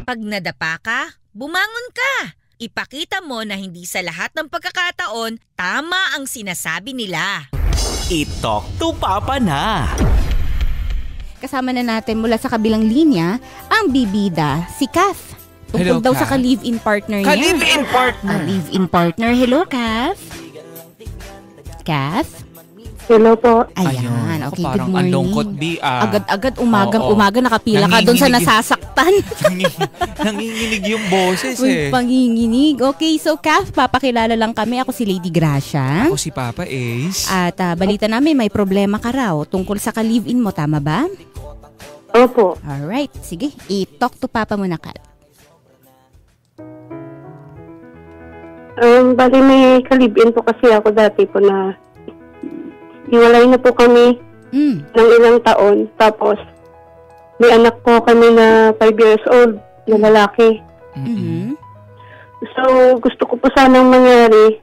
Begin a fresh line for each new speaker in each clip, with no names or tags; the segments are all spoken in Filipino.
Pag nadapa ka, bumangon ka. Ipakita mo na hindi sa lahat ng pagkakataon tama ang sinasabi nila.
I-talk to Papa na.
Kasama na natin mula sa kabilang linya ang bibida, si Kath. Tungkol daw sa ka-live-in partner niya.
Ka-live-in partner.
Ka-live-in partner. Hello, Kath. Kath?
Hello po.
Ayan. Okay, good
parang
morning.
ang lungkot,
Agad-agad, umaga nakapila ka doon sa nasasaktan.
Nanginginig yung boses
Uy, panginginig. Okay, so Kath, papakilala lang kami. Ako si Lady Gracia.
Ako si Papa Ace.
At balita namin, may problema ka raw tungkol sa ka-live-in mo, tama ba?
Opo.
Alright, sige. I-talk to Papa muna, Kath.
Bali may kalibin po kasi ako dati po na hiwalay na po kami ng ilang taon. Tapos may anak po kami na 5 years old na lalaki.
Mm-hmm.
So gusto ko po sanang mangyari.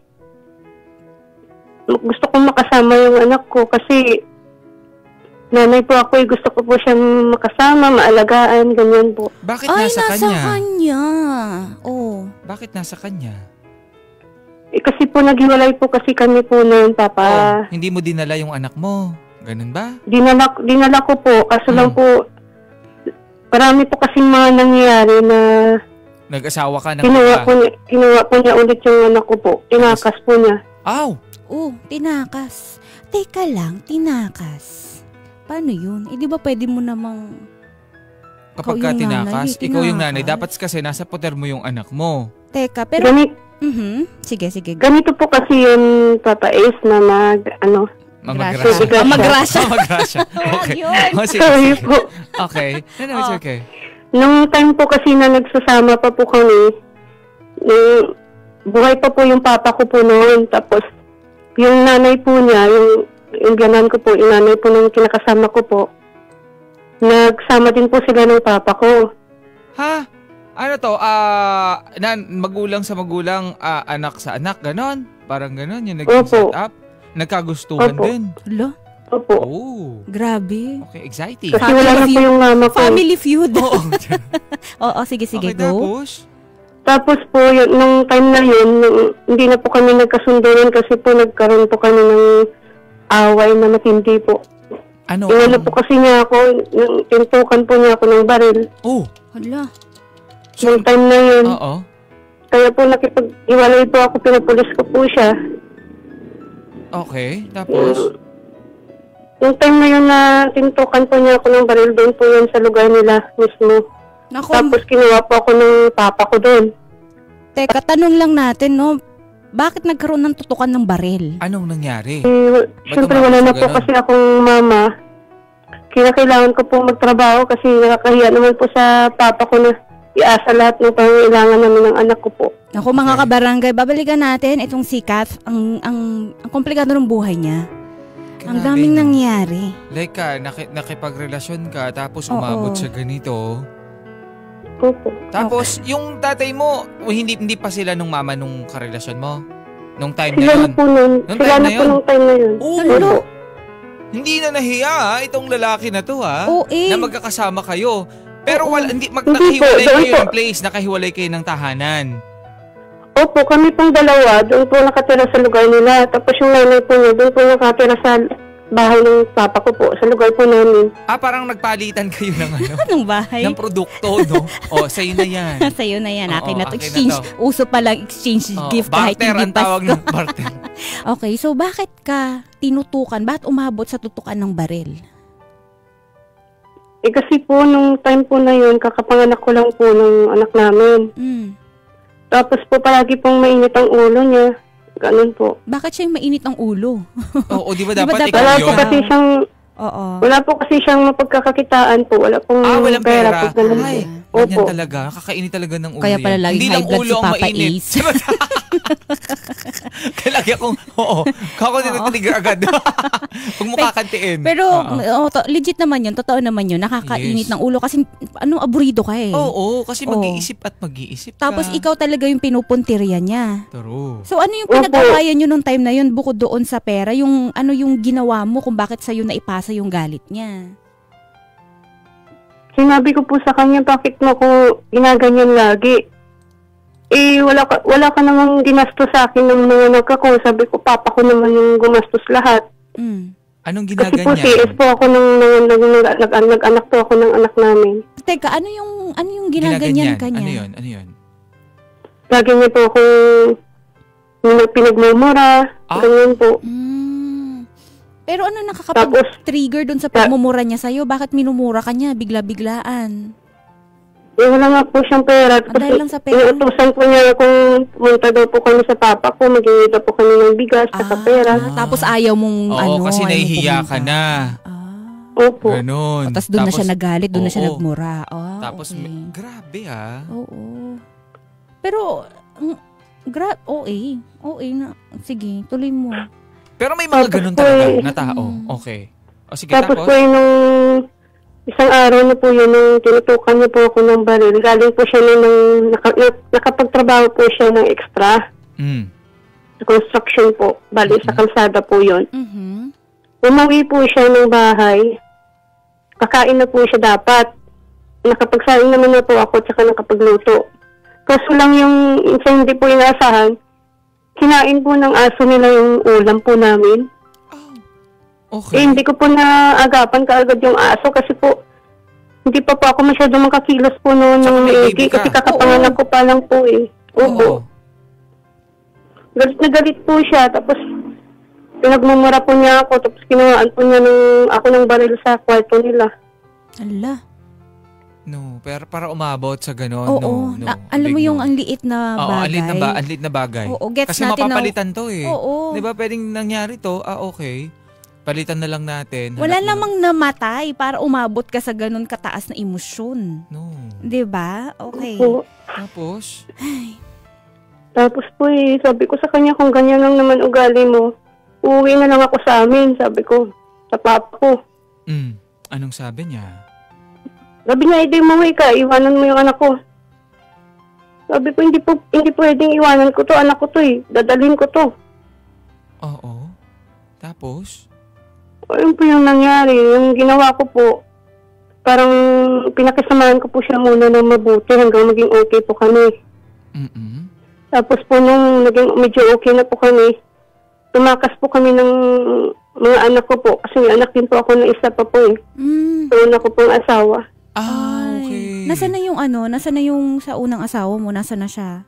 Gusto kong makasama yung anak ko kasi nanay po ako eh. Gusto ko po siyang makasama, maalagaan, ganyan po.
Bakit nasa kanya?
kanya. Oh.
Bakit nasa kanya?
Kasi po naghiwalay po kasi kami po noon, Papa.
Hindi mo dinala yung anak mo? Ganun ba?
Dinala ko po. Kaso lang po, marami po kasing mga nangyayari na
nag-asawa ka ng
kinuha po niya ulit yung anak ko po. Tinakas po niya.
Aw!
Oh, tinakas. Teka lang, tinakas. Paano yun? Di ba pwede mo namang...
Kapag ka tinakas, ikaw yung nanay. Dapat kasi nasa poder mo yung anak mo.
Teka, pero... Sige.
Ganito po kasi yung Papa Ace na
Mamagrasya. Okay.
Sorry po.
Okay. No, it's okay.
Nung time po kasi na nagsasama pa po kami, buhay pa po yung papa ko po noon. Tapos, yung nanay po niya, yung ganan ko po, yung nanay po nung kinakasama ko po, nagsama din po sila ng papa ko.
Ha? Ano to? Magulang sa magulang, anak sa anak, ganon? Parang ganon yung nag-set up? Nagkagustuhan din?
Hello?
Opo.
Oh.
Grabe.
Okay, exciting.
Kasi wala na po yung mama ko.
Family feud. Oo, sige,
okay,
go.
Tapos po, nung time na yun, hindi na po kami nagkasundo rin kasi po nagkaroon po kami ng away na matindi po.
Ano?
Iwala po kasi niya ako, tintukan po niya ako ng baril.
Oh.
Hala.
Nung time na yun.
Oo.
Kaya po nakipag-iwalay po ako, pinapulis ko po siya.
Okay, tapos?
Yung time na yun na tintukan po niya ako ng baril, doon po yun sa lugar nila mismo.
Naku,
Tapos kinuha po ako ng papa ko doon.
teka, tanong lang natin, no? Bakit nagkaroon ng tutukan ng baril?
Anong nangyari?
Siyempre wala na po kasi akong mama. Kinakailangan ko po magtrabaho kasi nakakahiya naman po sa papa ko na iasa lahat ng pangailangan namin ng anak ko po.
Naku, mga kabarangay, babalikan natin itong si Kath. Ang komplikado ng buhay niya. Ang daming nangyari.
Like nakipagrelasyon ka, tapos umabot sa ganito.
Opo.
Tapos, yung tatay mo, hindi pa sila nung mama nung karelasyon mo? Nung time
Sila
na
na
yun?
po nun.
Nung
Sila
time
na
na
po
yun?
nung time na yun.
Oo. Hindi na nahiya itong lalaki na to
Oo,
na magkakasama kayo. Pero
Hindi
nakahiwalay
po,
kayo
doon
ng place, nakahiwalay kayo ng tahanan.
Opo, kami pong dalawa, doon po nakatira sa lugar nila. Tapos yung nanay po niya, doon po nakatira sa bahay ng papa ko po, sa lugar po namin.
Parang nagpalitan kayo ng
Anong bahay?
ng produkto, no? Sa'yo na yan.
Sa'yo na yan. Akin na to.
akin na
Exchange.
to.
Uso palang exchange gift kahit
barter
hindi
ang tawag
Pasko.
ng barter.
Okay, so bakit ka tinutukan? Bakit umabot sa tutukan ng baril?
Kasi po, nung time po na yun, kakapanganak ko lang po ng anak namin. Tapos po, palagi pong mainit ang ulo niya. Ganun po.
Bakit siya yung mainit ang ulo?
Oo, di ba
Di ba
dapat
dapat-
ikaw
Wala
yun?
po kasi siyang,
Oo.
wala po kasi siyang mapagkakakitaan po. Wala pong
Walang pera.
po. Ganun
Ay,
po.
ganyan
Opo.
talaga. Kakainit talaga ng ulo
Kaya pala
yan.
laging
Hindi
high
lang
blood
ulo
si
ang
Papa
mainit.
Ace.
Kaya lagi akong, kako nilitrigger agad. Huwag mo kakantiin.
Pero legit naman yun, totoo naman yun. Nakakainit
Yes.
ng ulo kasi aburido ka eh.
Oo, kasi
Oo.
mag-iisip at mag-iisip ka.
Tapos ikaw talaga yung pinupuntirya niya.
True.
So ano yung pinag-awayan nyo nung time na yun bukod doon sa pera? Yung ano yung ginawa mo kung bakit sa'yo na ipasa yung galit niya?
Sinabi ko po sa kanya, bakit mo ako ginaganyan lagi? Wala ka namang ginastos sa akin ng mga anak ko. Sabi ko, papa ko naman yung gumastos lahat.
Anong
Kasi
ginaganyan?
po, CS po ako nag-anak po ako ng anak namin.
Teka, ano yung ginaganyan ka niya?
Ano yun?
Lagi niya po akong pinagmumura. Ganyan po.
Pero ano nakakapag-trigger dun sa pagmumura niya sa'yo? Bakit minumura ka niya bigla-biglaan?
Wala nga po siyang pera.
Dahil lang sa pera?
Iutusan po niya kung pumunta daw po kami sa papa ko, magiging daw po kami ng bigas, saka pera.
Tapos ayaw mong
Oo, kasi nahihiya ka na.
Opo.
Ganon.
Tapos doon na siya nagalit, doon na siya nagmura.
Tapos,
okay.
Grabe
Oo. Pero, OA na. Sige, tuloy mo.
Pero may mga ganun talaga na tao. Okay. O sige,
tapos po nung isang araw na po yun, nung tinutukan niya po ako ng baril, galing po siya nung nakapagtrabaho po siya ng extra. Sa construction po. Bali, sa kalsada po yun. Umuwi po siya ng bahay. Kakain na po siya dapat. Nakapagsain naman na po ako, tsaka nakapagluto. Kaso lang yung hindi po inaasahan, kinain po ng aso nila yung ulam po namin.
Okay.
Hindi ko po naagapan kaagad yung aso kasi po hindi pa po ako masyadong makakilos po noon ng maigi kasi kakapanganak ko pa lang po eh. Opo. Galit na galit po siya tapos pinagmumura po niya ako tapos kinawaan po niya ako ng baril sa kwarto nila.
Ala.
No, pero para umabot sa gano'n,
no. Alam mo yung ang liit na bagay.
Oo, ang liit na bagay.
Oo, gets
kasi
natin
mapapalitan to eh.
Oo.
Diba pwedeng nangyari to, okay. Palitan na lang natin.
Wala namang namatay para umabot ka sa ganun kataas na emosyon.
No.
Diba? Okay.
Opo.
Tapos?
Tapos po sabi ko sa kanya kung ganyan lang naman ugali mo, uuwi na lang ako sa amin, sabi ko. Sa papa ko.
Anong sabi niya?
Sabi niya, hindi umuwi ka, iwanan mo yung anak ko. Sabi ko, hindi pwedeng iwanan ko to, anak ko to dadalhin ko to.
Oo. Tapos?
Ayun po yung nangyari. Yung ginawa ko po, parang pinakisamahan ko po siya muna ng mabuti hanggang maging okay po kami. Tapos po nung naging medyo okay na po kami, tumakas po kami ng mga anak ko po. Kasi may anak din po ako na isa pa po So, una ko pong asawa.
Okay.
Nasaan na yung sa unang asawa mo? Nasaan na siya?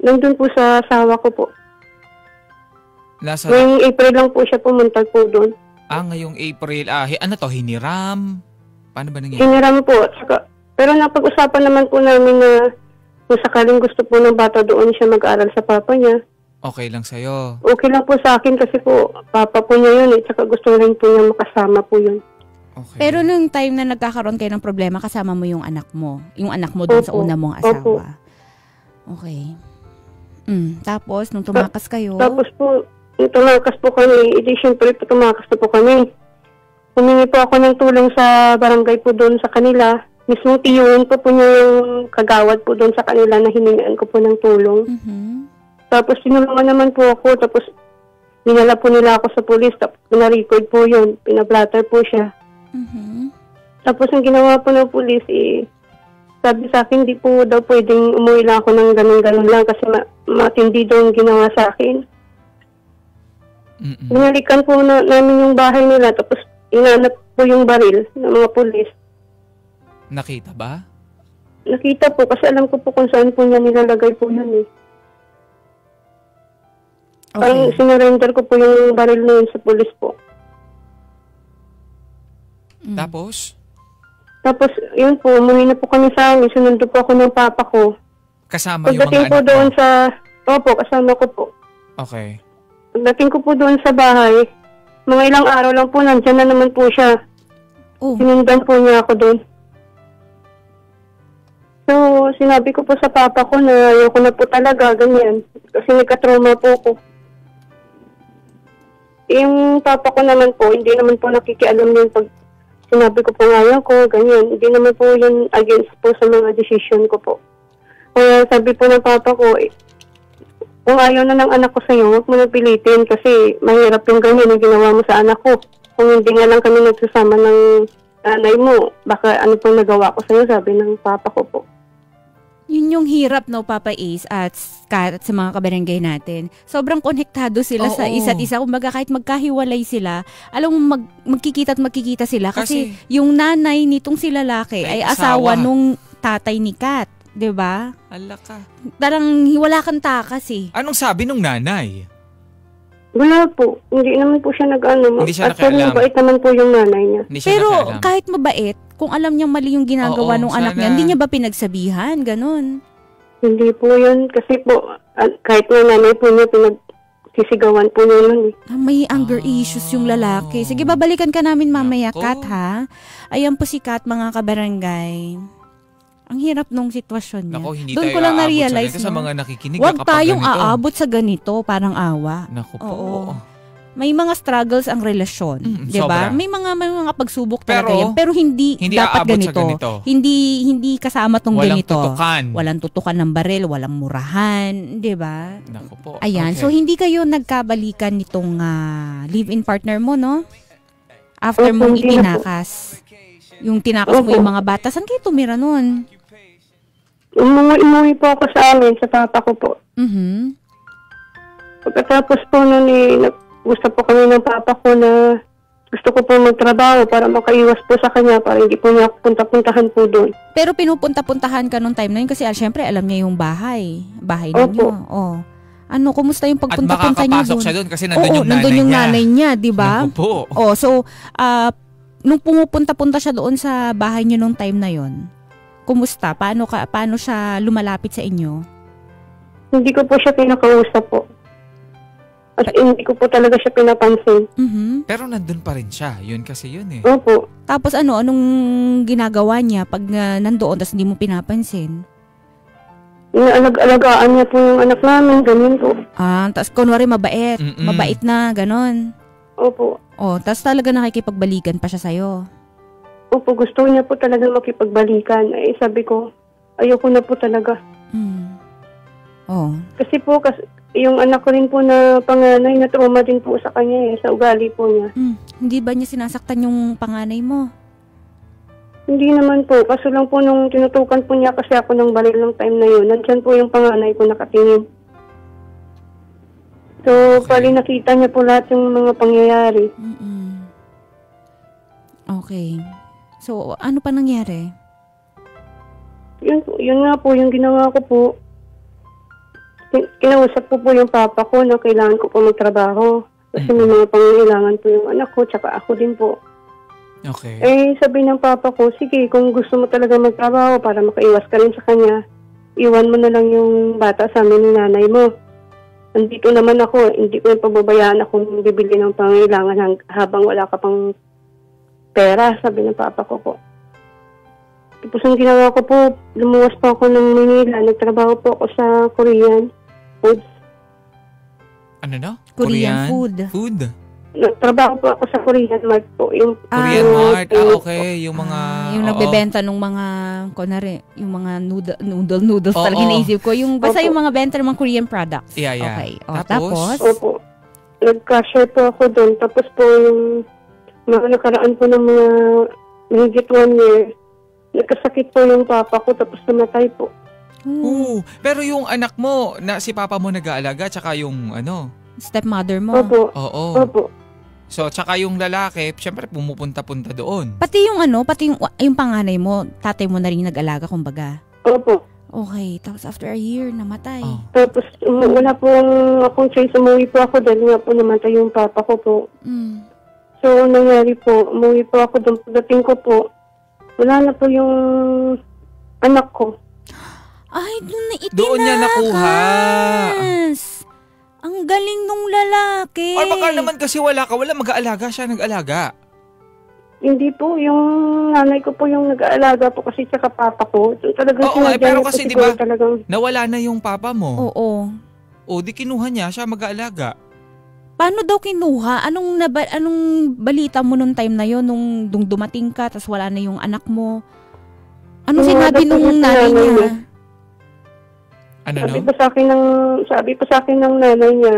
Nandun po sa asawa ko po.
Nasa...
Ngayong April lang po siya pumunta po doon.
Ngayong April. Ano to? Hiniram? Paano ba nangyari?
Hiniram po. Pero napag-usapan naman po namin na kung sakaling gusto po ng bata doon siya mag-aral sa papa niya.
Okay lang sa'yo?
Okay lang po sa akin kasi po papa po niya yun Tsaka gusto rin po niya makasama po yun.
Okay.
Pero nung time na nagkakaroon kayo ng problema, kasama mo yung anak mo. Yung anak mo doon sa una mong asawa.
Opo.
Okay. Tapos, nung tumakas kayo...
Tapos po, nung tumakas po kami, syempre po tumakas na po kami. Humingi po ako ng tulong sa barangay po doon sa kanila. Mismo tiyuhin po niya yung kagawad po doon sa kanila na hiningaan ko po ng tulong. Tapos tinulungan naman po ako. Tapos ninala po nila ako sa pulis. Tapos pinarecord po yun. Pinablatter po siya. Tapos ang ginawa po ng pulis, sabi sa akin, di po daw pwedeng umuwi lang ako ng ganun-ganun lang kasi matindi daw ang ginawa sa akin. Binalikan po namin yung bahay nila tapos inanap po yung baril ng mga pulis.
Nakita ba?
Nakita po kasi alam ko po kung saan po niya nilalagay po yun
Okay.
Parang sinurrender ko po yung baril na yun sa pulis po.
Tapos?
Tapos, yun po, umuwi na po kami sa amin. Sinundo po ako ng papa ko.
Kasama yung
Pagdating
mga
po
anak
doon
mo?
Opo, kasama ko po.
Okay.
Pagdating ko po doon sa bahay, mga ilang araw lang po, nandyan na naman po siya. Sinundan po niya ako doon. So, sinabi ko po sa papa ko na ayoko na po talaga, ganyan. Kasi nagka-trauma po ko. Yung papa ko naman po, hindi naman po nakikialam yung pag sinabi ko po ayaw ko, ganyan. Hindi naman po yun against po sa mga decision ko po. Kaya sabi po ng papa ko, kung ayaw na ng anak ko sa'yo, huwag mo na pilitin kasi mahirap yung ganyan yung ginawa mo sa anak ko. Kung hindi nga lang kami nagsasama ng nanay mo, baka ano pong nagawa ko sa'yo, sabi ng papa ko po.
Yun yung hirap, no, Papa Ace at sa mga kabarangay natin. Sobrang konektado sila sa isa't isa. Kumbaga kahit magkahiwalay sila, alam mo magkikita at magkikita sila. Kasi yung nanay nitong si lalaki ay asawa nung tatay ni Kat. 'Di ba?
Alaka.
Tarang hiwala kang takas eh.
Anong sabi nung nanay?
Wala po. Hindi naman po siya nag-ano.
Hindi siya
at
nakialam.
mabait naman po yung nanay niya.
Pero kahit mabait, kung alam niyang mali yung ginagawa ng anak niya, hindi niya ba pinagsabihan? Ganon.
Hindi po yun. Kasi po, kahit na nanay po niya, pinagsisigawan po niya nun.
May anger issues yung lalaki. Sige, babalikan ka namin mamaya, Kat, ha? Ayan po si Kat, mga kabarangay. Ang hirap nung sitwasyon niya.
Naku, hindi
doon
tayo
ko lang
aabot
na-realize,
sa mga nakikinig.
Huwag tayong
ganito.
aabot sa ganito, parang awa.
Naku po.
Oo. May mga struggles ang relasyon, 'di ba?
Sobra.
May mga pagsubok talaga
Pero,
yan, pero hindi dapat
aabot
ganito.
sa ganito.
Hindi kasama tong
Walang
ganito.
tutukan.
Walang tutukan ng baril, walang murahan, 'di ba?
Naku po.
Ayan,
Okay.
so hindi kayo nagkabalikan nitong live-in partner mo, no? After mong
hindi na po.
itinakas. Yung tinakas mo yung mga bata, saan kayo tumira nun?
Umuwi po ako sa amin, sa papa ko po.
Mhm.
Pagkatapos po nun nag-usap po kami ng papa ko na gusto ko po magtrabaho para makaiwas po sa kanya para hindi po niya ako punta-puntahan po doon.
Pero pinupunta-puntahan ka nung time na yun kasi syempre alam niya yung bahay
Opo.
ninyo. Oh. Ano, kumusta yung
At
pagpunta-punta niyo
makakapasok
doon?
siya doon kasi nandun yung nanay
nandun yung
niya.
nanay niya, di ba?
Naku po.
Oh, so nung pumupunta-punta siya doon sa bahay niyo nung time na yon, kumusta? Paano siya lumalapit sa inyo?
Hindi ko po siya pinakausap po. At hindi ko po talaga siya pinapansin.
Mhm.
Pero nandun pa rin siya. Yun kasi yun eh.
Opo.
Tapos anong ginagawa niya pag nandoon tapos hindi mo pinapansin?
Inaalag-alagaan niya po yung anak namin, ganyan po.
Tapos kunwari mabait.
Mm-mm.
Mabait na, ganon.
Opo.
Oh, tapos talaga nakikipagbalikan pa siya sa'yo.
Opo, gusto niya po talaga makipagbalikan. Ay, sabi ko, ayoko na po talaga.
Oh.
Kasi po, yung anak ko rin po na panganay, na trauma din po sa kanya sa ugali po niya.
Hindi ba niya sinasaktan yung panganay mo?
Hindi naman po. Kaso lang po nung tinutukan po niya kasi ako ng baril ng time na yun, nandyan po yung panganay ko nakatingin. So, pali nakita niya po lahat yung mga pangyayari.
Okay. So, ano pa nangyari?
Yun nga po, yung ginawa ko po. Kinausap po yung papa ko na kailangan ko po magtrabaho. Kasi may mga pangangailangan po yung anak ko, tsaka ako din po.
Okay.
Sabi ng papa ko, sige, kung gusto mo talaga magtrabaho para makaiwas ka rin sa kanya, iwan mo na lang yung bata sa amin ng nanay mo. Nandito naman ako, hindi ko yung pababayaan akong bibili ng pangangailangan habang wala ka pang pera, sabi ng papa ko po. Tapos ang ginawa ko po, lumuwas po ako ng Manila, nagtrabaho po ako sa Korean foods.
Ano no?
Korean food.
Food?
Nagtrabaho po ako sa Korean Mart po. Yung
Korean Mart. Okay. Yung mga...
yung
oo.
nagbebenta ng mga, kunwari, yung mga noodles
Oo.
talaga naisip ko. Yung, basta
Opo.
yung mga benta ng mga Korean products.
Yeah.
Okay.
Tapos?
Opo. Nag-cashier po ako doon. Tapos po yung mga nakaraan po ng mga mahigit 1 year, nagkasakit po yung papa ko tapos namatay po.
Oo. Pero yung anak mo, na si papa mo nag-aalaga, tsaka yung ano...
Stepmother mo.
Opo.
Oo.
Opo.
So, tsaka yung lalaki, syempre pumupunta-punta doon.
Pati yung panganay mo, tatay mo na rin nag-alaga, kumbaga.
Opo.
Okay, tapos after a year, namatay.
Oh.
Tapos wala po akong choice, umuwi po ako dahil nga po namatay yung papa ko po. So, nangyari po, umuwi po ako doon. Pagdating ko po, wala na po yung anak ko.
Ay, doon na itinakas.
Doon niya nakuha.
Ang galing nung lalaki.
Or baka naman kasi wala mag-aalaga siya, nag-alaga.
Hindi po, yung nanay ko po yung nag-aalaga po kasi tsaka papa ko. So, talagang
Oo,
sinadya
pero
niya po
kasi
siguro
diba,
talagang...
nawala na yung papa mo.
Oo.
O, di kinuha niya, siya mag-aalaga.
Paano daw kinuha? Anong balita mo nung time na yon nung dumating ka tapos wala na yung anak mo? Ano sinabi nung nanay niya?
Ano
Sabi
no?
po sa akin ng nanay niya,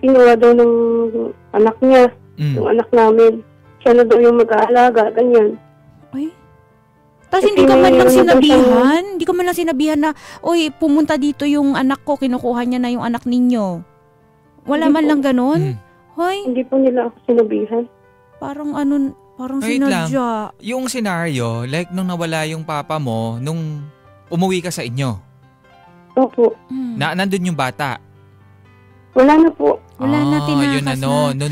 kinuha daw ng anak niya, yung anak namin. Siya na daw yung mag-aalaga, ganyan.
Ay. Tapos hindi ka man lang sinabihan? Hindi ka man lang sinabihan na, oy, pumunta dito yung anak ko, kinukuha niya na yung anak ninyo. Wala man lang ganun? Hoy.
Hindi po nila ako sinabihan.
Parang
wait
sinadya.
lang. Yung scenario, like nung nawala yung papa mo, nung umuwi ka sa inyo.
Opo.
Nandun yung bata.
Wala na po.
Wala na, tinakas
yun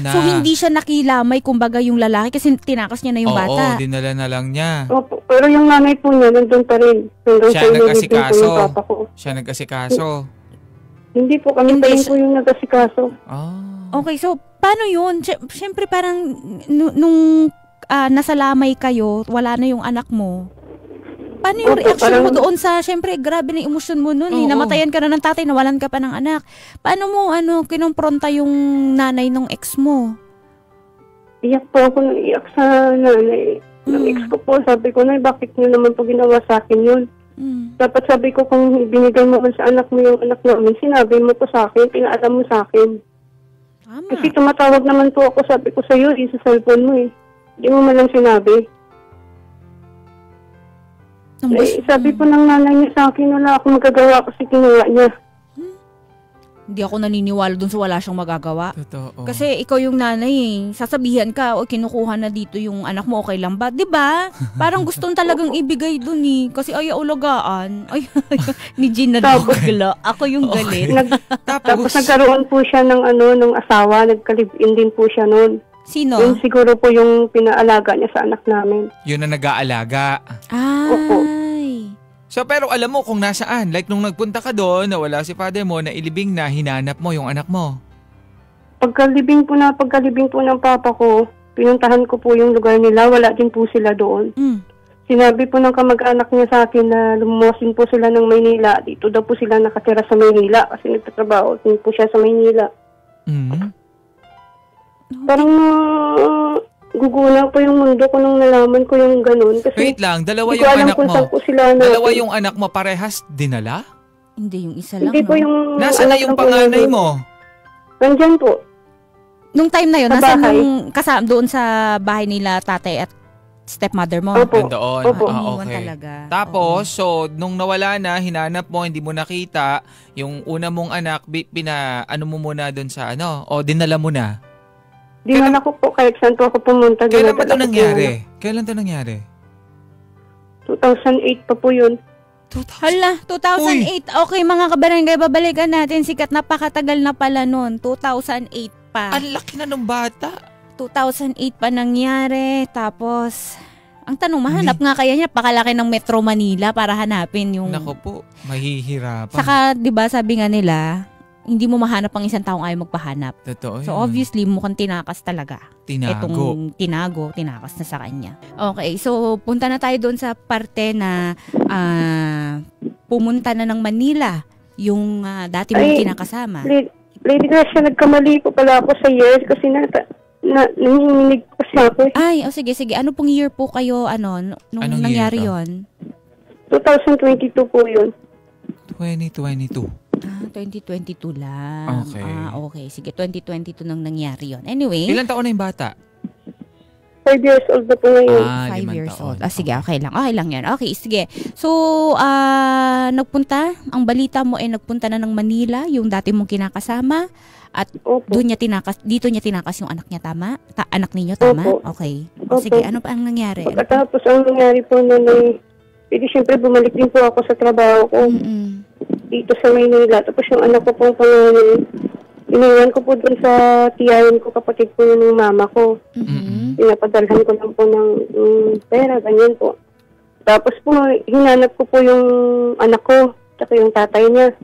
na. So, hindi siya nakilamay, kumbaga, yung lalaki kasi tinakas niya na yung bata.
Oo, dinala na lang niya.
Opo. Pero yung nanay po niya, nandun pa rin.
Siya nag-asikaso. Siya nag-asikaso.
Hindi po, kami pa rin po yung nag-asikaso.
Okay, so, paano yun? Siyempre, parang, nung nasa lamay kayo, wala na yung anak mo. Paano yung reaction mo doon sa, syempre, grabe na yung emosyon mo noon. Namatayan ka na ng tatay, nawalan ka pa ng anak. Paano mo, kinompronta yung nanay ng ex mo?
Iyak po ako nang iyak sa nanay. Ng ex ko po, sabi ko, Nay, bakit niyo naman po ginawa sa akin yun? Dapat sabi ko, kung binigay mo man sa anak mo yung anak namin, sinabi mo po sa akin, pinaalam mo sa akin.
Tama.
Kasi tumatawag naman po ako, sabi ko sa'yo, sa cellphone mo eh. Hindi mo man lang sinabi. Sabi po ng nanay niya sa akin, wala akong magagawa kasi kinuha niya.
Hindi ako naniniwala dun sa wala siyang magagawa.
Totoo.
Kasi ikaw yung nanay eh. Sasabihan ka, o kinukuha na dito yung anak mo, okay lang ba? Diba? Parang gustong talagang ibigay dun eh. Kasi ayaw ulagaan. Ay, ni Jean na nagugla. Ako yung galit.
Tapos nagkaroon po siya ng ng asawa, nagka-live-in din po siya noon.
Sino?
Yun siguro po yung pinaalaga niya sa anak namin.
Yun na nag-aalaga.
Ay.
So pero alam mo kung nasaan, like nung nagpunta ka doon, nawala si father mo, nailibing na, hinanap mo yung anak mo.
Pagkalibing po ng papa ko, pinuntahan ko po yung lugar nila, wala din po sila doon. Sinabi po ng kamag-anak niya sa akin na lumuwasin po sila ng Maynila. Dito daw po sila nakatira sa Maynila kasi nagtatrabaho din po siya sa Maynila. Parang gugulang po yung mundo ko nung nalaman ko yung ganun. Kasi
wait lang, dalawa yung anak mo. Dalawa yung anak mo parehas dinala?
Hindi, yung isa lang.
Hindi po yung
nasaan na yung panganay mo?
Nandyan po.
Nung time na yun,
sa
nasaan
bahay.
yung kasama doon sa bahay nila tatay at stepmother mo?
Opo.
Doon.
Opo.
Okay.
Talaga.
Tapos, so, nung nawala na, hinanap mo, hindi mo nakita, yung una mong anak, ano mo muna doon sa o dinala mo na?
Dinala ko po kahit saan po ako pumunta.
Kailan ba ito nangyari? Kailan ito nangyari?
2008 pa po yun.
Hala, 2008. Uy. Okay, mga kabarangay, babalikan natin. Sikat, napakatagal na pala nun. 2008 pa.
Ang laki na nung bata.
2008 pa nangyari. Tapos, ang tanong, mahanap nga kaya niya, pakalaki ng Metro Manila para hanapin yung...
Nako po, mahihirapan.
Saka, di ba sabi nga nila, hindi mo mahanap ang isang taong ayaw magpahanap.
Totoo yun.
So obviously, mukhang tinakas talaga.
Tinago.
Tinakas na sa kanya. Okay, so punta na tayo doon sa parte na pumunta na ng Manila yung dati mong kinakasama.
Lady Gracia, nagkamali po pala ako sa years kasi nanginginig kasi ako.
Ay, sige. Ano pong year po kayo, nung
anong
nangyari
year
yon?
2022 po yun.
2022.
2022 lang.
Okay.
Okay. Sige, 2022 nang nangyari yon. Anyway.
Ilang taon na yung bata?
5 years old na po ngayon.
5 years old. Sige, okay lang. Okay lang yan. Okay, sige. So, ang balita mo ay nagpunta na ng Manila, yung dati mong kinakasama, at dito niya tinakas yung anak niya, tama? Anak ninyo, tama?
Opo.
Okay.
Opo.
Sige, ano pa ang nangyari?
Pagkatapos ang nangyari po nun siyempre bumalik din po ako sa trabaho ko. Dito sa Maynila. Tapos yung anak ko pong pangalan, iniwan ko po dun sa tiyahin ko, kapatid po yun ng mama ko. Pinapadalhan ko lang po ng pera, ganyan po. Tapos po, hinanap ko po yung anak ko, tsaka yung tatay niya.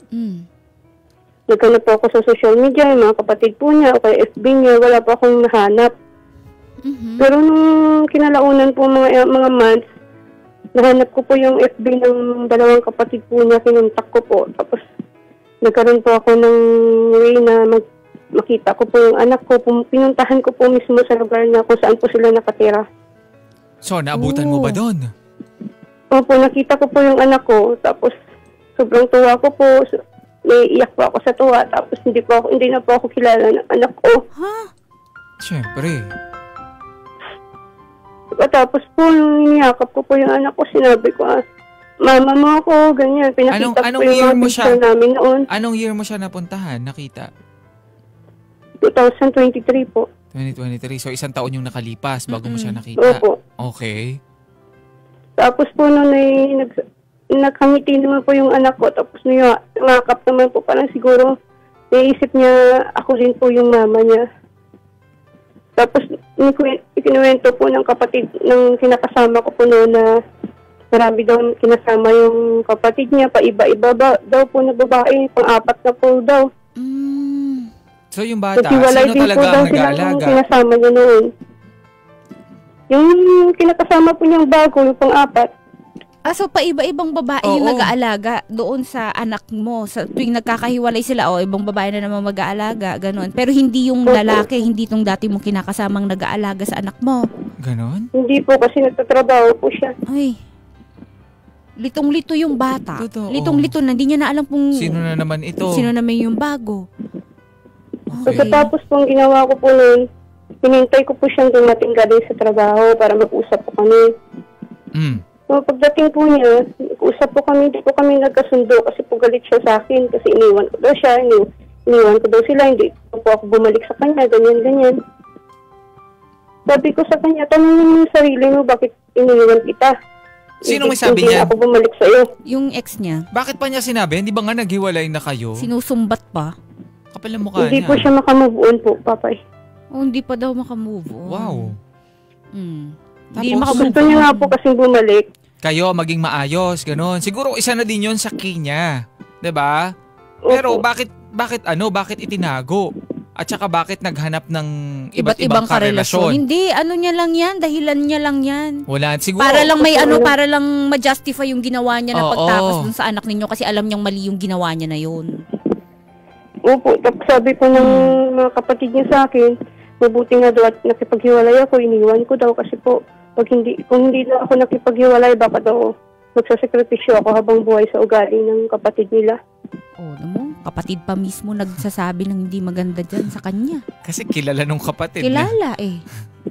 Naghanap po ako sa social media, yung mga kapatid po niya, o kaya FB niya, wala po akong nahanap. Pero nung kinalaunan po mga months, nahanap ko po yung FB ng dalawang kapatid po niya, kinuntak ko po. Tapos, nagkaroon po ako ng way na makita ko po yung anak ko. Pinuntahan ko po mismo sa lugar na kung saan po sila nakatira.
So, naabutan mo ba doon?
Opo, nakita ko po yung anak ko. Tapos, sobrang tuwa ko po. Naiiyak po ako sa tuwa. Tapos, hindi na po ako kilala ng anak ko.
Siyempre.
Tapos po, nung niyakap ko po yung anak ko, sinabi ko, mama mo ako, ganyan. Pinakita
Anong
ko yung
year
mga
mo
picture
siya?
namin noon.
Anong year mo siya napuntahan, nakita?
2023 po.
2023. So, isang taon yung nakalipas bago mo siya nakita.
Opo.
Okay.
Tapos po nung nakangiti naman po yung anak ko, tapos nakakap naman po, parang siguro naisip niya ako din po yung mama niya. Tapos ikinuwento po ng kapatid, ng kinakasama ko po noon na marami daw kinasama yung kapatid niya, paiba-iba daw po na babae, pang-apat na po daw.
So yung bata, sino talaga ang nag-aalaga?
Yung kinasama niya noon. Yung kinakasama po niyang bago, yung pang-apat.
So paiba-ibang babae yung nag-aalaga doon sa anak mo. Sa tuwing nagkakahiwalay sila, ibang babae na naman mag-aalaga, ganun. Pero hindi yung lalaki, hindi itong dati mong kinakasamang nag-aalaga sa anak mo.
Ganon?
Hindi po, kasi nagtatrabaho po siya.
Ay, litong-lito yung bata.
Totoo.
Litong-lito na, hindi niya na alam kung
Sino na naman ito?
sino naman yung bago.
Okay.
Pagkatapos po, ang ginawa ko po noon, hinintay ko po siyang dumating galing sa trabaho para mag-usap po kami. So, pagdating po niya, nag-usap po kami, hindi po kami nagkasundo kasi po galit siya sa akin kasi iniwan ko daw siya, iniwan ko daw sila, hindi po ako bumalik sa kanya, ganyan. Sabi ko sa kanya, tanongin mo yung sarili mo, bakit iniwan kita?
Sino may sabi niya?
Hindi ako bumalik sa'yo.
Yung ex niya,
Bakit pa niya sinabi? Hindi ba nga naghiwalay na kayo?
sinusumbat pa.
Kapal ang mukha
Hindi
niya.
po siya makamove on po, papay.
Hindi pa daw makamove on.
Wow.
Hindi
Tapos,
makamove
Gusto niya nga po kasing bumalik.
Kayo maging maayos, ganon. Siguro isa na din yon sa key niya. 'Di ba? Pero
Opo.
bakit itinago? At saka bakit naghanap ng
Iba't ibang karelasyon.
karelasyon?
Hindi, niya lang yan, dahilan niya lang yan.
Wala, siguro.
Para lang para lang ma-justify yung ginawa niya na pagtakas dun sa anak ninyo kasi alam niyang mali yung ginawa niya na yun.
Opo, tapos sabi po ng mga kapatid niya sa akin, mabuti nga daw at nakipaghiwalay ako, iniwan ko daw kasi po, kung hindi na ako nakipaghiwalay, baka daw magsasakripisyo ako habang buhay sa ugali ng kapatid nila.
Mo, kapatid pa mismo nagsasabi ng hindi maganda dyan sa kanya.
Kasi kilala nung kapatid.
Kilala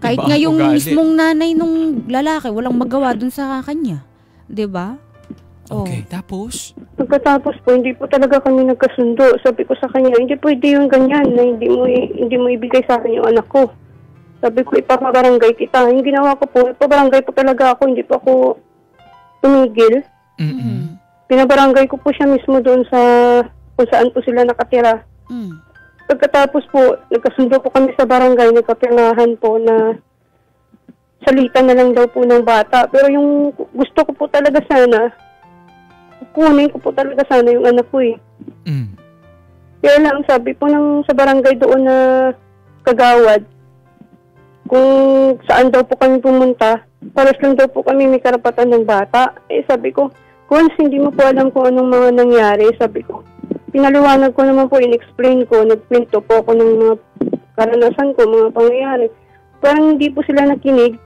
Kahit
Iba
nga
ang
yung
ugali.
mismong nanay nung lalaki, walang magawa dun sa kanya. 'Di ba?
Okay, tapos?
Pagkatapos po, hindi po talaga kami nagkasundo. Sabi ko sa kanya, hindi pwede yung ganyan na hindi mo ibigay sa akin yung anak ko. Sabi ko, ipapabarangay kita. Yung ginawa ko po, ipabarangay po talaga ako, hindi po ako tumigil. Pinabarangay ko po siya mismo doon sa kung saan po sila nakatira. Pagkatapos po, nagkasundo po kami sa barangay, nagkapirmahan po na salita na lang daw po ng bata. Pero yung gusto ko po talaga sana, kunin ko po talaga sana yung anak ko . Kaya lang, sabi po sa barangay doon na kagawad, kung saan daw po kami pumunta, paras lang daw po kami may karapatan ng bata. Sabi ko, once hindi mo po alam kung anong mga nangyari, sabi ko, pinaliwanag ko naman po, in-explain ko, nagpinto po ako ng mga karanasan ko, mga pangyayari. Parang hindi po sila nakinig.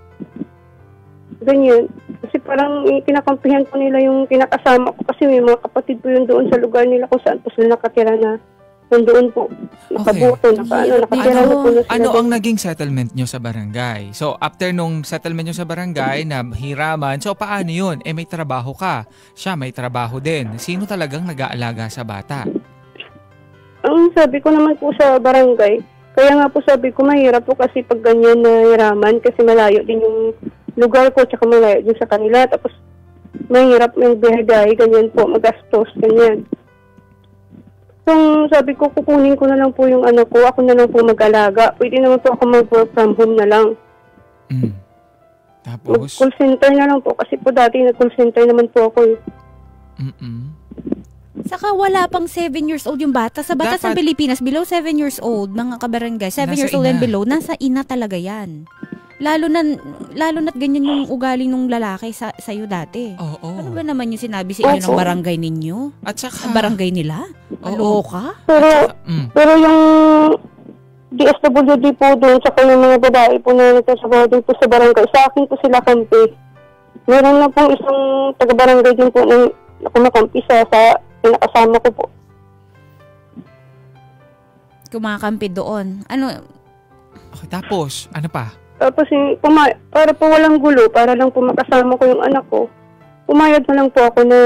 Ganyan. Kasi parang kinakampihan po nila yung kinakasama ko kasi may mga kapatid po yun doon sa lugar nila kung saan po sila nakatira na nandoon po. Nakabuto, nakatira na po na sila.
Ano ang naging settlement nyo sa barangay? So, after nung settlement nyo sa barangay na hiraman, so paano yun? May trabaho ka. Siya may trabaho din. Sino talagang nag-aalaga sa bata?
Ang sabi ko naman po sa barangay, kaya nga po sabi ko mahirap po kasi pag ganyan na hiraman kasi malayo din yung lugar ko tsaka malayo din sa kanila. Tapos mahirap yung biyahe, ganyan po, magastos, ganyan. So, sabi ko, kukunin ko na lang po yung anak ko. Ako na lang po mag-alaga. Pwede naman po ako mag-work from home na lang.
Tapos?
Mag-call center na lang po. Kasi po dati nag-call center naman po ako .
Saka wala pang 7 years old yung bata. Sa bata sa Pilipinas, below 7 years old, mga kabarangay, 7 years old and below, nasa ina talaga yan. Lalo na't ganyan yung ugali ng lalaki sa'yo dati. Ano ba naman yung sinabi sa inyo ng barangay ninyo?
At saka,
barangay nila? Aloka?
Pero yung DSWD po doon, saka yung mga babae po na nagsasabaw din po sa barangay, sa akin po sila kampi. Meron na pong isang taga-barangay din po na kumakampi sa pinakasama ko po.
Kumakampi doon. Ano?
Okay, tapos, ano pa?
Tapos para po walang gulo, para lang po makasama ko yung anak ko, pumayag na lang po ako na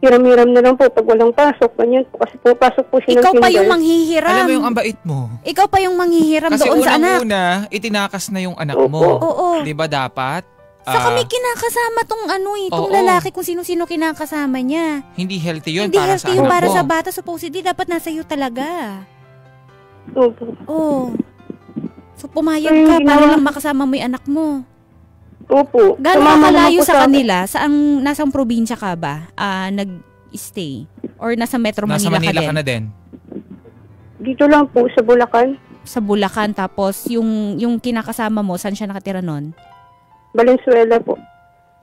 hiram-hiram na lang po pag walang pasok. Ganyan po. Kasi po pasok po siya ng
Ikaw
kinder.
pa yung manghihiram.
Alam mo yung ambait mo.
Ikaw pa yung manghihiram
Kasi
doon sa anak.
unang-una, itinakas na yung anak
Opo.
mo.
Oo.
Di ba dapat?
Saka may kinakasama tong tong
Oo.
lalaki kung sino-sino kinakasama niya.
Hindi healthy yun
Hindi
para
healthy
sa
yung
anak
para
mo.
sa bata. Supposedly, dapat nasa iyo talaga.
Opo.
Oo. So, pumayag
Ay,
ka para
ginawa-
lang makasama mo yung anak mo.
Opo.
Gano'n
Sumama
ka
naman
kalayo
po
sa kanila? Nasang probinsya ka ba? Nag-stay? Or nasa Metro
Nasa
Manila,
Manila ka na din.
Dito lang po sa Bulacan,
Sa Bulacan, tapos yung kinakasama mo, saan siya nakatira nun?
Valenzuela po.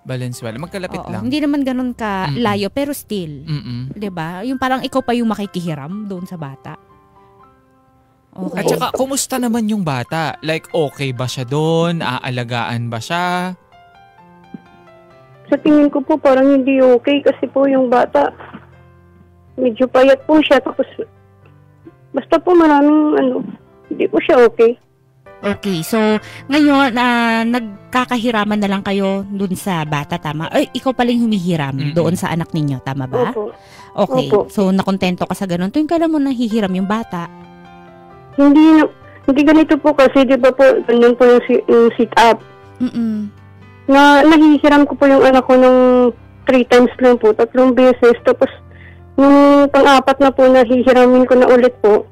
Valenzuela. Magkalapit
Oo,
lang.
hindi naman ganun ka
Mm-mm.
layo, pero still.
Mm-mm.
'Di ba? Yung parang ikaw pa yung makikihiram doon sa bata. Okay.
At saka, kumusta naman yung bata? Like, okay ba siya doon? Aalagaan ba siya?
Sa tingin ko po parang hindi okay kasi po yung bata medyo payat po siya tapos basta po maraming hindi po siya okay.
Okay, so ngayon nagkakahiraman na lang kayo doon sa bata, tama? Ay, ikaw pala yung humihiram
Mm-mm.
doon sa anak ninyo, tama ba?
Opo.
Okay,
Opo.
so nakontento ka sa ganun. Tuwing kailan mo nahihiram yung bata?
Hindi ganito po kasi di ba po ganun po yung sit up.
Mm-mm.
Na nahihiram ko po yung anak ko ng 3 times lang po, 3 beses. Tapos, nung pang-apat na po nahihiramin ko na ulit po,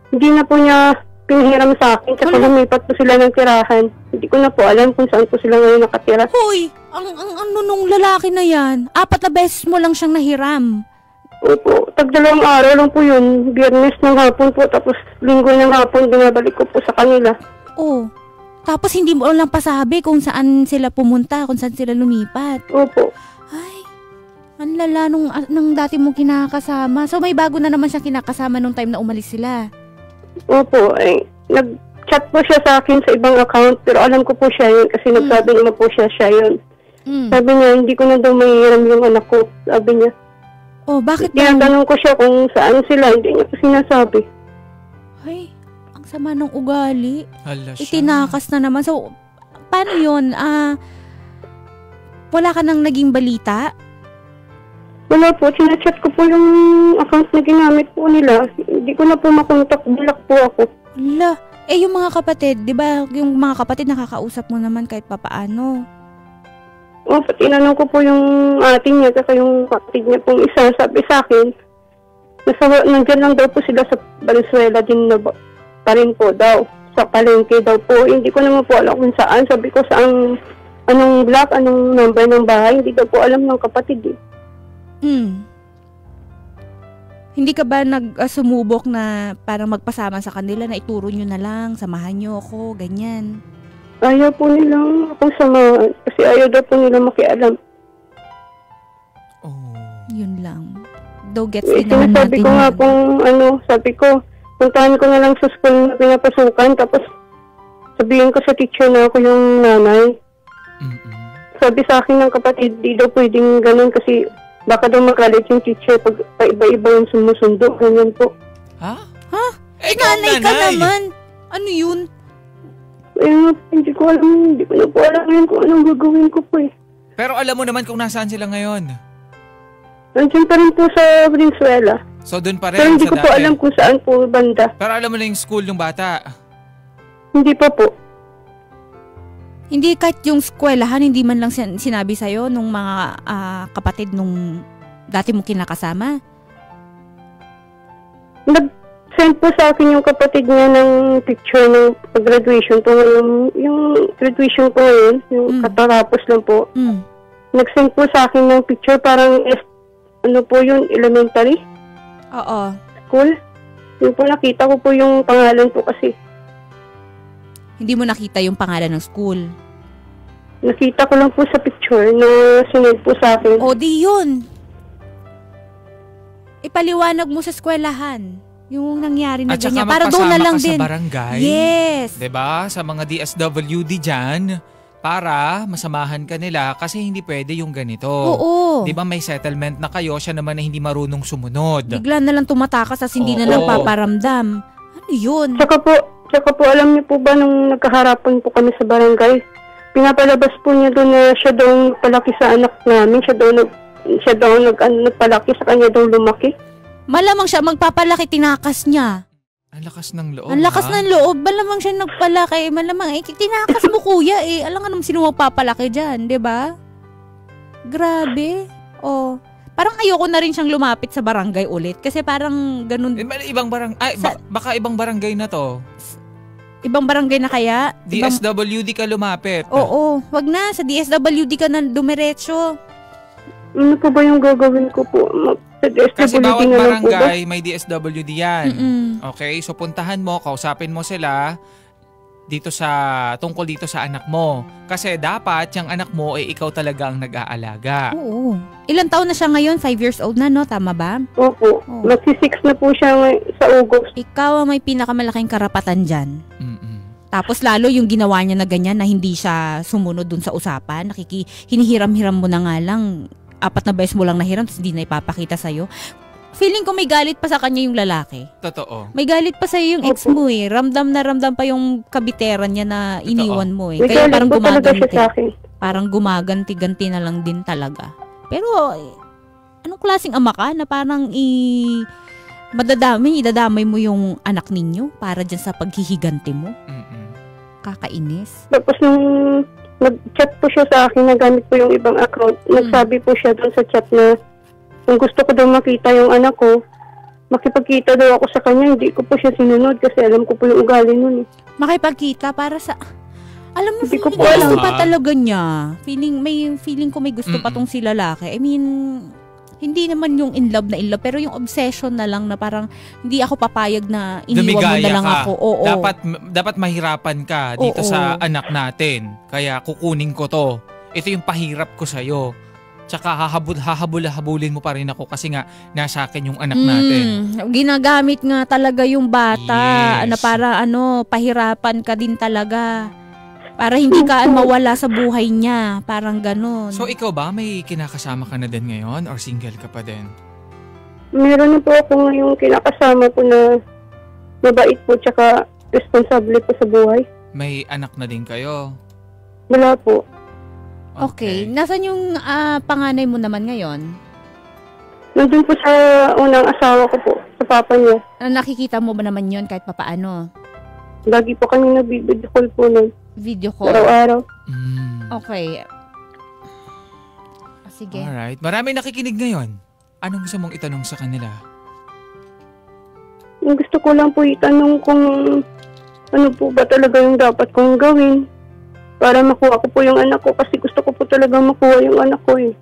hindi na po niya pinahiram sa akin kasi lumipat po sila ng tirahan. Hindi ko na po alam kung saan po sila ngayon nakatira.
Hoy, ang ano nung lalaki na yan? 4 na beses mo lang siyang nahiram.
Opo, 2 araw lang po yun. Biyernes ng hapon po, tapos linggo ng hapon, binabalik ko po sa kanila.
Oh, tapos hindi mo lang pasabi kung saan sila pumunta, kung saan sila lumipat.
Opo.
Ay, ang lala nung dati mong kinakasama. So may bago na naman siyang kinakasama nung time na umalis sila.
Opo, nag-chat po siya sa akin sa ibang account, pero alam ko po siya yun kasi nagsabi naman po siya yun.
Mm.
Sabi niya, hindi ko na daw mahihiram yung anak ko. Sabi niya.
Oh, bakit daw?
Tinatanong ko siya kung saan sila, hindi niya po sinasabi.
Ay, ang sama ng ugali.
Hala siya.
Itinakas na naman. So, paano yun? Wala ka nang naging balita?
Wala po, sinachat ko po yung account na ginamit po nila. Hindi ko na po makontak, bulak po ako.
Hala. Yung mga kapatid, di ba? Yung mga kapatid nakakausap mo naman kahit papaano.
Pati tinanong ko po yung ating niya, kasi yung kapatid niya pong isa, sabi sa akin, nandyan lang daw po sila sa Valenzuela din na pa rin po daw. Sa palengke daw po. Hindi ko naman po alam kung saan. Sabi ko saan, anong block, anong number ng bahay. Hindi daw po alam ng kapatid eh.
Hindi ka ba sumubok na parang magpasama sa kanila na ituro nyo na lang, samahan nyo ako, ganyan?
Ayaw po nilang akong samahan kasi ayaw daw po nilang makialam.
Oh.
Yun lang. Though gets din naman
Sinasabi
natin
ko nga
yun.
pong sabi ko, puntahan ko na lang sa school na pinapasukan tapos sabihin ko sa teacher na ako yung nanay.
Mm-mm.
Sabi sa akin ng kapatid, di daw pwedeng ganun kasi baka daw magalit yung teacher pag iba-iba yung sumusundo. Ganyan po.
Ha?
Ha?
Ikaw ang
Nanay ka
nanay.
naman. Ano yun?
Ayun, hindi ko na po alam ngayon kung anong gagawin ko po eh.
Pero alam mo naman kung nasaan sila ngayon.
Nandiyan pa rin po sa Valenzuela.
So, doon pa rin
Pero hindi
sa
ko po
dati.
alam kung saan po banda.
Pero alam mo na yung school ng bata.
Hindi pa po.
Hindi kahit yung eskwelahan, hindi man lang sinabi sa'yo nung mga kapatid nung dati mo kinakasama?
Nag-send po sa akin yung kapatid niya ng picture ng pag-graduation po ngayon. Yung graduation po ngayon, yung katatapos lang po. Nag-send po sa akin ng picture parang ano po yun, elementary
Oo.
school. Yung po nakita ko po yung pangalan po kasi.
Hindi mo nakita yung pangalan ng school.
Nakita ko lang po sa picture na sinend po sa akin.
O di yun. Ipaliwanag mo sa eskwelahan yung nangyari na
At saka
ganyan. Para doon na lang
magpasama ka
din.
sa barangay.
Yes.
'Di ba? Sa mga DSWD dyan, para masamahan ka nila kasi hindi pwede yung ganito.
Oo.
'Di ba may settlement na kayo, siya naman na hindi marunong sumunod.
Bigla na lang tumatakas as hindi na lang
Oo.
paparamdam. Ano yun?
Saka po, Tsaka po, alam niyo po ba, nung nagkaharapan po kami sa barangay, pinapalabas po niya doon na siya daw palaki sa anak namin. Siya daw nagpalaki sa kanya daw lumaki.
Malamang siya magpapalaki, tinakas niya.
Ang lakas ng loob.
Ang lakas ng loob. Malamang siya nagpalaki. Malamang, tinakas mo kuya eh. Alam nga naman sino magpapalaki dyan, di ba? Grabe. Oh. Parang ayoko na rin siyang lumapit sa barangay ulit. Kasi parang ganun.
Ibang barangay. Baka ibang barangay na to.
Ibang barangay na kaya?
DSWD ka lumapit.
Oo. Wag na. Sa DSWD ka na dumiretso.
Ano po ba yung gagawin ko po?
Kasi bawat barangay may DSWD yan. Okay, so puntahan mo, kausapin mo sila tungkol dito sa anak mo. Kasi dapat yung anak mo ay ikaw talaga ang nag-aalaga.
Oo. Ilang taon na siya ngayon? 5 years old na, no? Tama ba?
Opo. Magsi-6 na po siya sa August.
Ikaw ang may pinakamalaking karapatan dyan. Tapos lalo yung ginawa niya na ganyan na hindi siya sumunod dun sa usapan. Hinihiram-hiram mo na nga lang. 4 na beses mo lang nahiram, tapos hindi na ipapakita sa'yo. Feeling ko may galit pa sa kanya yung lalaki.
Totoo.
May galit pa sa'yo yung ex mo eh. Ramdam pa yung kabiteran niya na iniwan mo eh.
May
Kaya parang
gumaganti.
Parang gumaganti-ganti na lang din talaga. Pero, anong klaseng ama ka na parang idadamay mo yung anak ninyo para dyan sa paghihiganti mo? Kakainis.
Tapos nung nag-chat po siya sa akin, nagamit po yung ibang account. Nagsabi po siya doon sa chat na kung gusto ko daw makita yung anak ko, makipagkita daw ako sa kanya. Hindi ko po siya sinunod kasi alam ko po yung ugali nun.
Makipagkita para sa... Alam mo,
hindi ko po
gusto pa talaga niya. Feeling ko may gusto pa tong si lalaki. I mean, hindi naman yung in love, pero yung obsession na lang na parang hindi ako papayag na iniwan mo na lang ako. Oo.
Dapat mahirapan ka dito sa anak natin. Kaya kukunin ko to. Ito yung pahirap ko sa'yo. Tsaka hahabulin mo pa rin ako kasi nga nasa akin yung anak natin.
Ginagamit nga talaga yung bata
Yes.
na para pahirapan ka din talaga. Para hindi ka mawala sa buhay niya. Parang ganun.
So ikaw ba, may kinakasama ka na din ngayon or single ka pa din?
Meron na po ako ngayong kinakasama ko na mabait po tsaka responsable po sa buhay.
May anak na din kayo?
Wala po.
Okay. Nasaan yung panganay mo naman ngayon?
Nandun po sa unang asawa ko po, sa papa niya.
Nakikita mo ba naman yun kahit papaano?
Lagi po kami nag-video call po nun.
Video call?
Araw-araw.
Okay. Sige.
Alright. Marami nakikinig ngayon. Anong gusto mong itanong sa kanila?
Gusto ko lang po itanong kung ano po ba talaga yung dapat kong gawin para makuha ko po yung anak ko kasi gusto ko po talaga makuha yung anak ko eh.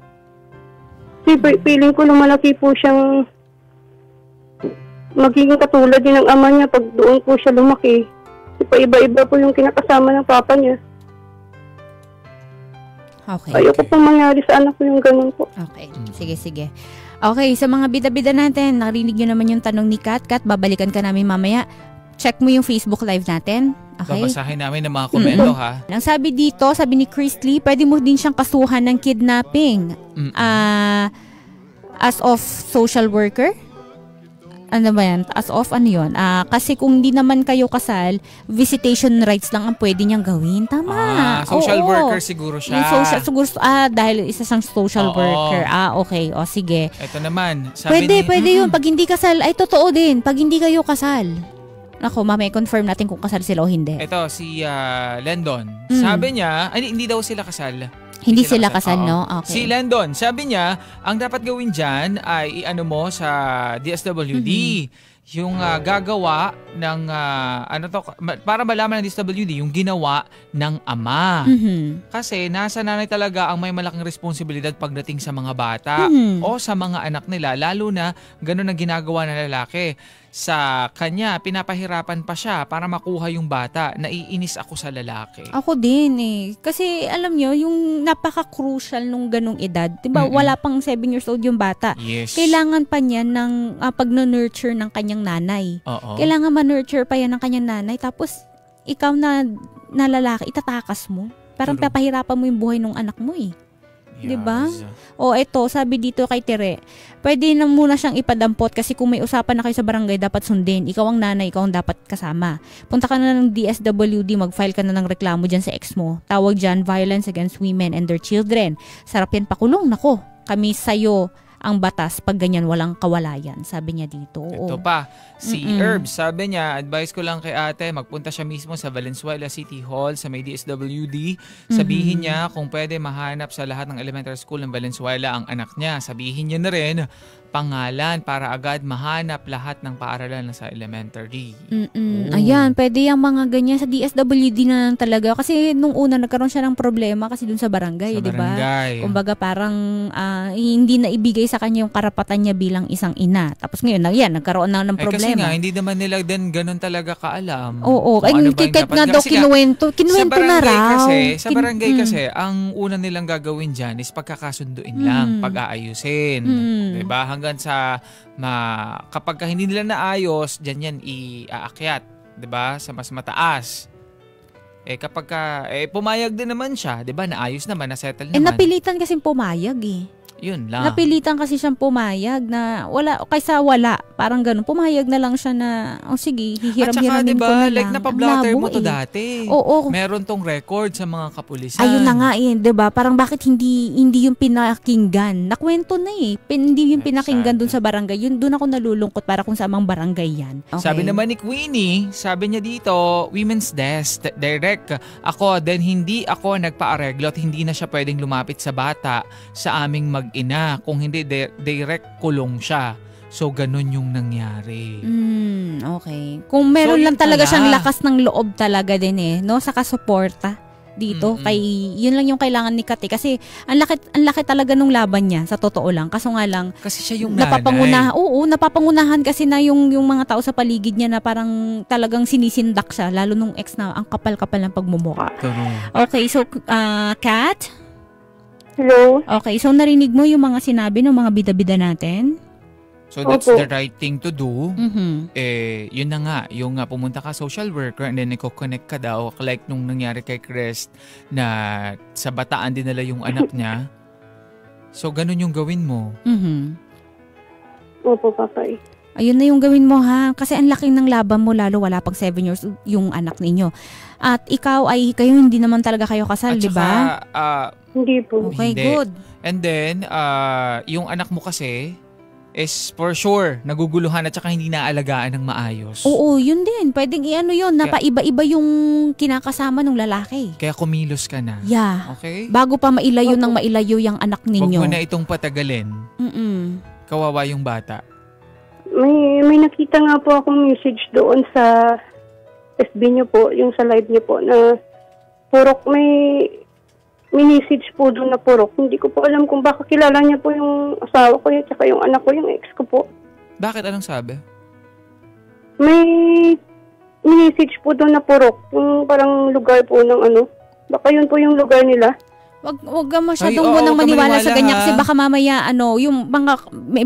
Kasi feeling ko lumalaki po siyang magiging katulad din ng ama niya pag doon po siya lumaki. Iba-iba po yung kinakasama ng papa niya.
Okay.
Ayoko pong mangyari sa anak ko yung ganun po.
Okay. Sige. Okay, sa mga bida-bida natin, narinig nyo naman yung tanong ni Kat. Kat, babalikan ka namin mamaya. Check mo yung Facebook Live natin. Okay?
Babasahin namin ng mga komento ha.
Ang sabi dito, sabi ni Chris Lee, pwede mo din siyang kasuhan ng kidnapping. As of social worker? Ano ba yan? As of ano yun? Kasi kung di naman kayo kasal, visitation rights lang ang pwede niyang gawin. Tama.
Social worker siguro siya.
Siguro, dahil isa siyang social worker. Okay. O, sige.
Ito naman. Sabi
Pwede yun. Pag hindi kasal, ay totoo din. Pag hindi kayo kasal. Ako, mamaya confirm natin kung kasal sila o hindi.
Ito, si Lendon. Sabi niya, hindi daw sila kasal.
Hindi sila kasal, no? Okay.
Si Landon, sabi niya, ang dapat gawin dyan ay i-ano mo sa DSWD. Yung gagawa ng, para malaman ng DSWD, yung ginawa ng ama. Kasi nasa nanay talaga ang may malaking responsibilidad pagdating sa mga bata o sa mga anak nila. Lalo na ganun ang ginagawa ng lalaki. Sa kanya, pinapahirapan pa siya para makuha yung bata. Naiinis ako sa lalaki.
Ako din eh. Kasi alam nyo, yung napaka-crucial nung ganung edad. Diba, wala pang 7 years old yung bata.
Yes.
Kailangan pa niya ng pag-nurture ng kanyang nanay.
Oo.
Kailangan ma-nurture pa yan ng kanyang nanay. Tapos, ikaw na lalaki, itatakas mo. Parang
True.
papahirapan mo yung buhay ng anak mo eh. 'Di ba? O eto, sabi dito kay Tere, pwede na muna siyang ipadampot kasi kung may usapan na kayo sa barangay, dapat sundin. Ikaw ang nanay, ikaw ang dapat kasama. Punta ka na ng DSWD, mag-file ka na ng reklamo dyan sa ex mo. Tawag dyan, violence against women and their children. Sarap yan pakulong. Nako, kami sa'yo ang batas pag ganyan walang kawalayan, sabi niya dito.
Ito pa, si Herbs, sabi niya, advice ko lang kay ate, magpunta siya mismo sa Valenzuela City Hall sa may DSWD. Sabihin niya kung pwede mahanap sa lahat ng elementary school ng Valenzuela ang anak niya. Sabihin niya na rin pangalan para agad mahanap lahat ng paaralan na sa elementary.
Ayan, pwede yung mga ganyan sa DSWD na lang talaga. Kasi nung una nagkaroon siya ng problema kasi dun sa barangay, di ba? Kumbaga parang hindi na ibigay sa kanya yung karapatan niya bilang isang ina. Tapos ngayon, nagkaroon na ng problema.
Kasi nga, hindi naman nila din ganun talaga kaalam.
Oo, kahit nga daw kinuwento na raw.
Sa barangay kasi, ang una nilang gagawin dyan is pagkakasunduin lang, pag-aayusin. Diba? Hanggang sa kapag hindi nila naayos, dyan yan iaakyat, 'di ba? Sa mas mataas. Kapag pumayag din naman siya, 'di ba? Naayos naman, na-settle naman.
Napilitan kasi pumayag
Yun lang.
Napilitan kasi siyang pumayag na kaysa wala. Parang ganun. Pumayag na lang siya na, sige, hihiram-hiramin ko na lang.
Like napablatter mo to dati.
Oo.
Meron tong record sa mga kapulisan.
Ayun na nga diba? Parang bakit hindi yung pinakinggan? Nakwento na hindi yung pinakinggan dun sa barangay. Yun, dun ako nalulungkot para kung sa amang barangay yan. Okay.
Sabi naman ni Queenie, sabi niya dito, women's desk, direct. Ako, then hindi ako nagpa-areglo at hindi na siya pwedeng lumapit sa bata sa aming mag-ina. Kung hindi, direct kulong siya. So, ganun yung nangyari.
Okay. Kung meron lang talaga siyang lakas ng loob talaga din no? Saka suporta dito. Yun lang yung kailangan ni Kati. Kasi, ang laki talaga nung laban niya, sa totoo lang. Kaso nga lang,
kasi siya yung nanay.
Napapangunahan kasi na yung mga tao sa paligid niya na parang talagang sinisindak siya. Lalo nung ex na ang kapal-kapal ng pagmumukha. Okay, so, Kat?
Hello?
Okay, so narinig mo yung mga sinabi ng mga bida-bida natin?
So that's the right thing to do. Yun na nga, yung pumunta ka social worker and then niko-connect ka daw like nung nangyari kay Chris na sa bataan din nila yung anak niya. So ganun yung gawin mo.
Opo, Papay.
Ayun na yung gawin mo kasi ang laking ng laban mo lalo wala pang 7 years yung anak ninyo. At kayo hindi naman talaga kayo kasal, di ba?
Hindi po.
Okay,
hindi.
good.
And then, yung anak mo kasi is for sure naguguluhan at saka hindi naalagaan ng maayos.
Oo, yun din. Pwedeng yun. Napaiba-iba yung kinakasama ng lalaki.
Kaya kumilos ka na.
Yeah.
Okay?
Bago pa mailayo ng mailayo yung anak ninyo.
Huwag mo na itong patagalin. Kawawa yung bata.
May nakita nga po akong message doon sa FB niyo po, yung sa live niyo po na purok may message po doon na purok. Hindi ko po alam kung baka kilala niya po yung asawa ko at saka yung anak ko, yung ex ko po.
Bakit? Anong sabi?
May message po doon na purok. Yung parang lugar po ng baka yun po yung lugar nila.
Wag ka masyadong munang maniwala sa ganyan kasi baka mamaya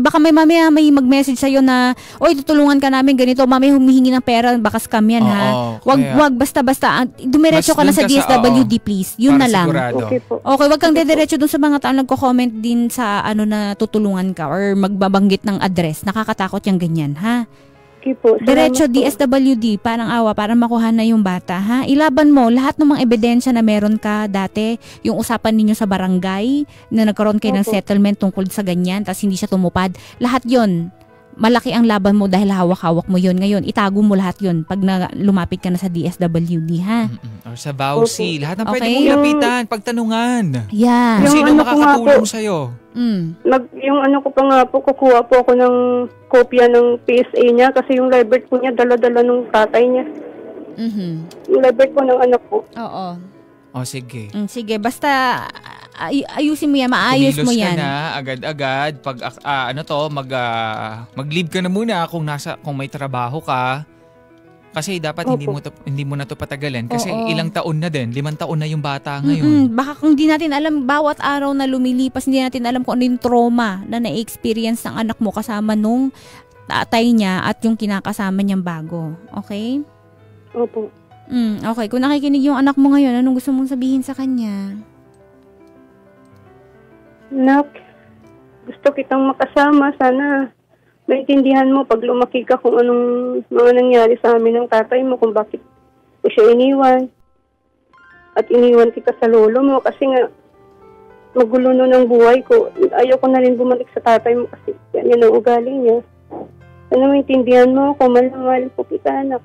baka mamaya may mag-message sa'yo na tutulungan ka namin ganito, mamaya humihingi ng pera, baka scam yan Wag basta-basta dumiretso ka na sa DSWD please. Yun na lang.
Okay po.
Okay, wag kang dediretso dun sa mga tao nagko-comment din sa na tutulungan ka or magbabanggit ng address. Nakakatakot yung ganyan
Po.
Diretso DSWD, parang makuha na yung bata, Ilaban mo lahat ng mga ebidensya na meron ka dati, yung usapan ninyo sa barangay, na nagkaroon kayo ng settlement tungkol sa ganyan, tapos hindi siya tumupad. Lahat yon malaki ang laban mo dahil hawak-hawak mo yon. Ngayon, itago mo lahat yon pag lumapit ka na sa DSWD,
Or sa VAUSI. Lahat ng pwede mong lapitan, pagtanungan.
Yeah.
Kung sino makakatulong sa'yo.
Yung ko pa nga po, kukuha po ako ng kopya ng PSA niya kasi yung live birth po niya, dala-dala nung tatay niya. Yung live birth po ng anak ko.
Oo.
Sige.
Sige, basta ayusin mo yan, maayos mo yan.
Kumilos ka na agad-agad pag mag-leave ka na muna kung may trabaho ka. Kasi dapat hindi mo na to patagalin kasi ilang taon na din, 5 taon na yung bata ngayon.
Baka kung di natin alam bawat araw na lumilipas, hindi natin alam kung ano yung trauma na na-experience ng anak mo kasama nung tatay niya at yung kinakasama niyang bago. Okay?
Opo.
Okay, kung nakikinig yung anak mo ngayon, anong gusto mong sabihin sa kanya?
Nak, gusto kitang makasama. Sana maintindihan mo pag lumaki ka kung anong mga nangyari sa amin ng tatay mo, kung bakit ko siya iniwan. At iniwan kita sa lolo mo kasi nga magulo nun ang buhay ko. Ayaw ko na rin bumalik sa tatay mo kasi yan ang ugali niya. Sana maintindihan mo ako, mahal po kita, anak.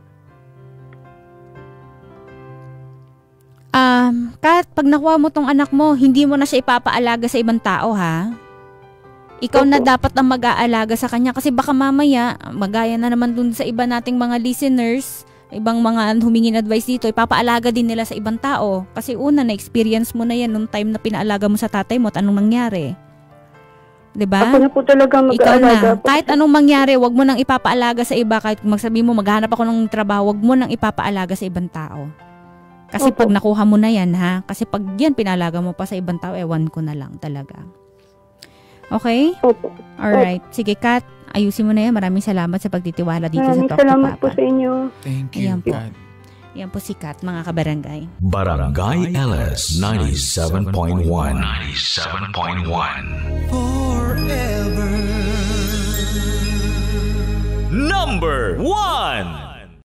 Kat, pag nakuha mo tong anak mo, hindi mo na siya ipapaalaga sa ibang tao, ha? Ikaw na dapat ang mag-aalaga sa kanya kasi baka mamaya, magaya na naman dun sa iba nating mga listeners, ibang mga humingin advice dito, ipapaalaga din nila sa ibang tao. Kasi una, na-experience mo na yan nung time na pinaalaga mo sa tatay mo at anong nangyari. Diba?
Ako na po talaga mag-aalaga.
Ikaw na. Kahit anong mangyari, wag mo nang ipapaalaga sa iba. Kahit magsabi mo, maghanap ako ng trabaho, wag mo nang ipapaalaga sa ibang tao. Kasi pag nakuha mo na yan, ha? Kasi pag yan pinalaga mo pa sa ibang tao, ewan ko na lang talaga. Okay?
Opo.
Alright. Sige, Kat. Ayusin mo na yan. Maraming salamat sa pagtitiwala dito
Maraming
sa Talk to
salamat
Papa.
po sa inyo.
Thank you,
Ayan po.
Kat.
Yan po si Kat, mga kabarangay.
Barangay LS 97.1 Forever Number 1